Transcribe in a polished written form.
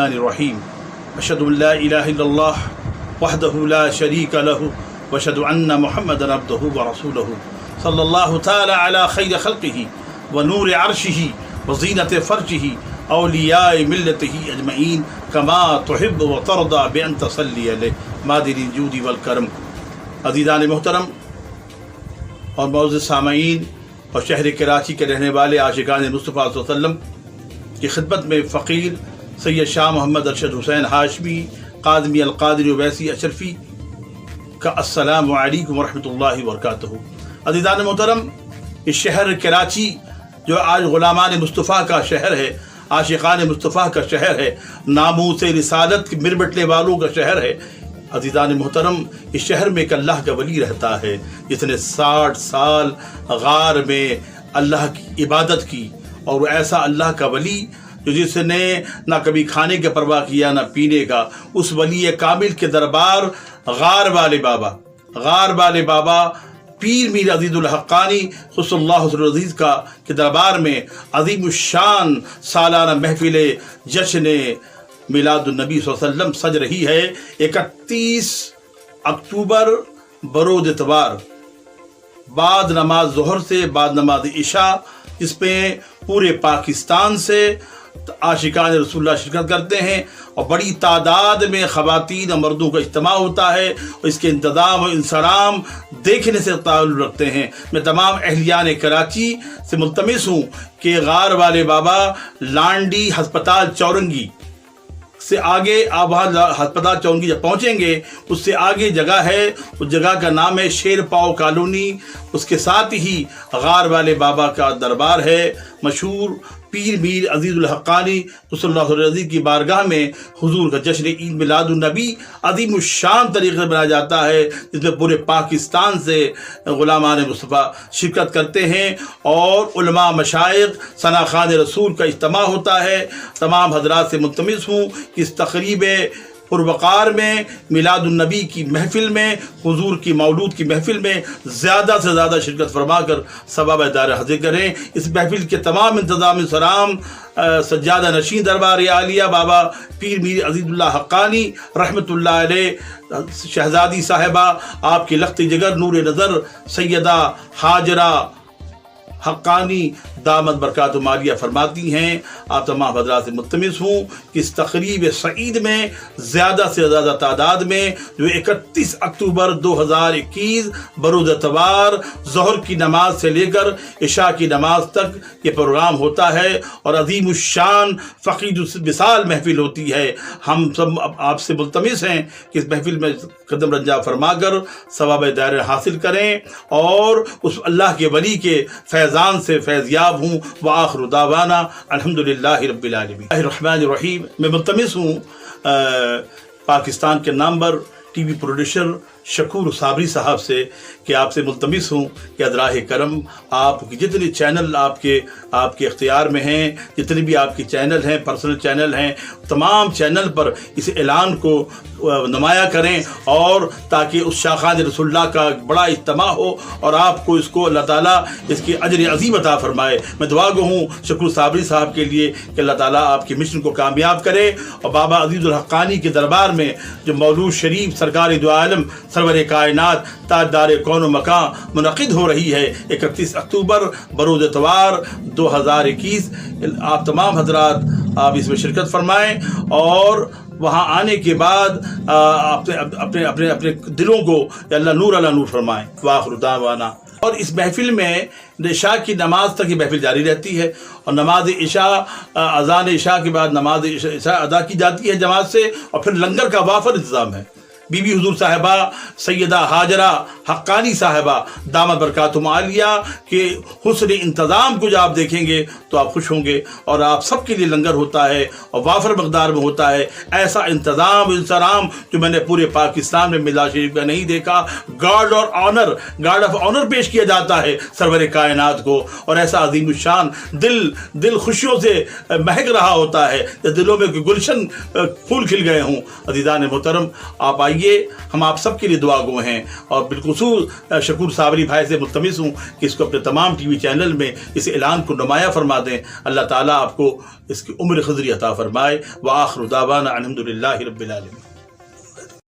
الرحمن الرحیم اشہد ان لا الہ الا اللہ وحدہ لا شریک لہ واشہد ان محمدا عبدہ ورسولہ صلی اللہ تعالی علی خیر خلقہ ونور عرشہ وزینت فرجہ اولیاء ملتہ اجمعین کما تحب وترضى بان تصلی علیہ مادر الجود والکرم۔ عزیزان محترم اور معزز سامعین اور شہر کراچی کے رہنے والے عاشقان مصطفیٰ صلی اللہ علیہ وسلم کی خدمت میں فقیر سید شاہ محمد ارشد حسین ہاشمی قادمی القادری اویسی اشرفی کا السلام علیکم ورحمۃ اللہ وبرکاتہ۔ عزیزان محترم، اس شہر کراچی جو آج غلامان مصطفیٰ کا شہر ہے، عاشقان مصطفیٰ کا شہر ہے، ناموس رسالت مربٹنے والوں کا شہر ہے، عزیزان محترم، اس شہر میں ایک اللہ کا ولی رہتا ہے جس نے 60 سال غار میں اللہ کی عبادت کی، اور وہ ایسا اللہ کا ولی جو جس نے نہ کبھی کھانے کی پرواہ کیا نہ پینے کا، اس ولی کامل کے دربار غار والے بابا پیر میر عزیز الحقانی خص اللہ حضر العزیز کے دربار میں عظیم الشان سالانہ محفل جشن میلاد النبی صلی اللہ علیہ وسلم سج رہی ہے۔ 31 اکتوبر بروز اتوار بعد نماز ظہر سے بعد نماز عشاء، اس میں پورے پاکستان سے عاشقان رسول اللہ شرکت کرتے ہیں، اور بڑی تعداد میں خواتین اور مردوں کا اجتماع ہوتا ہے، اور اس کے انتظام اور انصرام دیکھنے سے تعلق رکھتے ہیں۔ میں تمام اہلیان کراچی سے ملتمس ہوں کہ غار والے بابا لانڈی ہسپتال چورنگی سے آگے آپ وہاں ہسپتال چورنگی جب پہنچیں گے، اس سے آگے جگہ ہے، اس جگہ کا نام ہے شیر پاؤ کالونی، اس کے ساتھ ہی غار والے بابا کا دربار ہے۔ مشہور پیر میر عزیز الحقانی صلی اللہ علیہ وسلم کی بارگاہ میں حضور کا جشن عید میلاد النبی عظیم الشان طریقے سے منایا جاتا ہے، جس میں پورے پاکستان سے غلامان مصطفیٰ شرکت کرتے ہیں، اور علماء مشائخ ثناخان رسول کا اجتماع ہوتا ہے۔ تمام حضرات سے ملتمس ہوں کہ اس تقریب پروقار میں میلاد النبی کی محفل میں، حضور کی مولود کی محفل میں زیادہ سے زیادہ شرکت فرما کر ثواب دار حاضر کریں۔ اس محفل کے تمام انتظام انصرام سجادہ نشین دربار عالیہ بابا پیر میر عزیز اللہ حقانی رحمۃ اللہ علیہ شہزادی صاحبہ، آپ کی لخت جگر نور نظر سیدہ ہاجرہ حقانی دامت برکاتہم عالیہ فرماتی ہیں، آپ تمام حضرات سے ملتمس ہوں کہ اس تقریب سعید میں زیادہ سے زیادہ تعداد میں جو 31 اکتوبر 2021 بروز اتوار ظہر کی نماز سے لے کر عشاء کی نماز تک یہ پروگرام ہوتا ہے، اور عظیم الشان فقید الوصال محفل ہوتی ہے۔ ہم سب آپ سے ملتمس ہیں کہ اس محفل میں قدم رنجا فرما کر ثواب دائر حاصل کریں، اور اس اللہ کے ولی کے فیضان سے فیضیاب ہوں۔ وآخر دعوانا الحمدللہ رب العالمین۔ الرحمن الرحیم۔ میں ملتمس ہوں پاکستان کے نامور ٹی وی پروڈیوسر شکور صابری صاحب سے کہ آپ سے ملتمس ہوں کہ ادراہ کرم آپ کی جتنے چینل آپ کے اختیار میں ہیں، جتنے بھی آپ کے چینل ہیں، پرسنل چینل ہیں، تمام چینل پر اس اعلان کو نمایاں کریں، اور تاکہ اس شاخان رسول اللہ کا بڑا اجتماع ہو، اور آپ کو اس کو اللہ تعالیٰ اس کی اجر عظیم عطا فرمائے۔ میں دعا گو ہوں شکور صابری صاحب کے لیے کہ اللہ تعالیٰ آپ کی مشن کو کامیاب کرے، اور بابا عزیز الحقانی کے دربار میں جو مولود شریف سرکار دو عالم سرور کائنات تاجدار کون و مکان منعقد ہو رہی ہے 31 اکتوبر بروز اتوار 2021، آپ تمام حضرات آپ اس میں شرکت فرمائیں، اور وہاں آنے کے بعد اپنے دلوں کو اللہ نور فرمائیں۔ وآخر دعوانا۔ اور اس محفل میں عشاء کی نماز تک یہ محفل جاری رہتی ہے، اور نماز عشاء اذان عشاء کے بعد نماز عشاء ادا کی جاتی ہے جماعت سے، اور پھر لنگر کا وافر انتظام ہے۔ بی بی حضور صاحبہ سیدہ ہاجرہ حقانی صاحبہ دامت برکاتہم عالیہ کے حسن انتظام کو جب آپ دیکھیں گے تو آپ خوش ہوں گے، اور آپ سب کے لیے لنگر ہوتا ہے اور وافر مقدار میں ہوتا ہے۔ ایسا انتظام انصرام جو میں نے پورے پاکستان میں میلاد شریف کا نہیں دیکھا۔ گارڈ آف آنر پیش کیا جاتا ہے سرور کائنات کو، اور ایسا عظیم الشان دل خوشیوں سے مہک رہا ہوتا ہے، دلوں میں گلشن پھول کھل گئے ہوں۔ عزیزان محترم، آپ آئیے آئیے ہم آپ سب کے لیے دعا گو ہیں، اور بالخصوص شکور صابری بھائی سے ملتمس ہوں کہ اس کو اپنے تمام ٹی وی چینل میں اس اعلان کو نمایاں فرما دیں۔ اللہ تعالیٰ آپ کو اس کی عمر خضری عطا فرمائے۔ وآخر دعوانا الحمد للہ رب العالمین۔